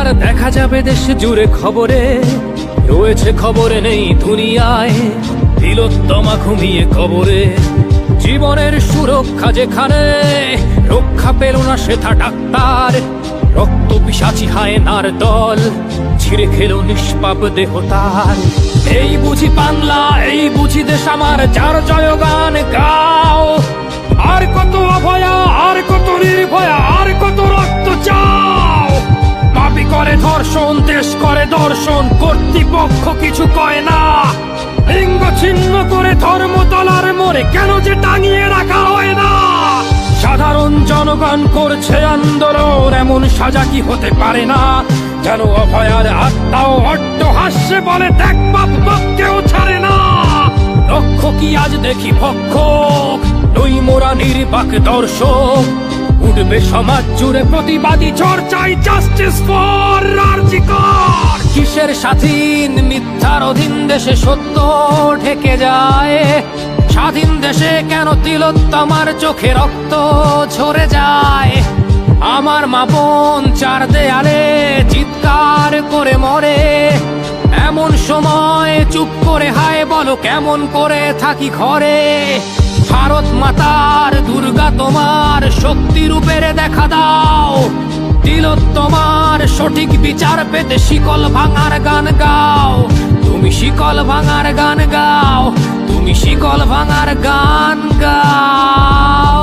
আর দেখা যাবে দেশ জুড়ে খবরে, রয়েছে খবরে নেই দুনিয়ায় তিলোত্তমা ঘুমিয়ে কবরে। জীবনের সুরক্ষা যেখানে, রক্ষা পেল না সেথা ডাক্তার। রক্ত পিশাচি হায়নার দল ছিঁড়ে খেলো নিষ্পাপ দেহ তার। এই বুঝি বাংলা, এই বুঝি দেশ আমার, যার জয়গান গাও। আর কত অভয়া, আর কত নির্ভয়া, আর কত রক্ত চাও। পাপি করে ধর্ষণ, দেশ করে দর্শন, কর্তৃপক্ষ কিছু কয় না। লিঙ্গ ছিন্ন করে ধর্মতলার মোড়ে কেন যে টাঙিয়ে রাখা হয় না। সাধারণ জনগণ করছে আন্দোলন, এমন সাজা কি হতে পারে না। যেন অভয়ার আত্মাও অট্ট হাস্যে বলে, দেখ বাপ বাপকেও ছাড়ে না। লক্ষ্য কি আজ দেখি ভক্ষক, নই মোরা নির্বাক দর্শক। উঠবে সমাজ জুড়ে প্রতিবাদী চর্চাই, জাস্টিস ফর আরজি কর। কিসের স্বাধীন, মিথ্যার অধীন দেশে সত্য ঢেকে যায়। স্বাধীন দেশে কেন তিলোত্তমার চোখে রক্ত ঝরে যায়। আমার মা বোন চার দেয়ালে চিৎকার করে মরে, এমন সময় চুপ করে হায় বলো কেমন করে থাকি ঘরে। ভারত মাতার, দুর্গা তোমার শক্তি রূপের দেখা দাও। তিলোত্তমার সঠিক বিচার পেতে শিকল ভাঙার গান গাও। তুমি শিকল ভাঙার গান গাও, তুমি শিকল ভাঙার গান গাও।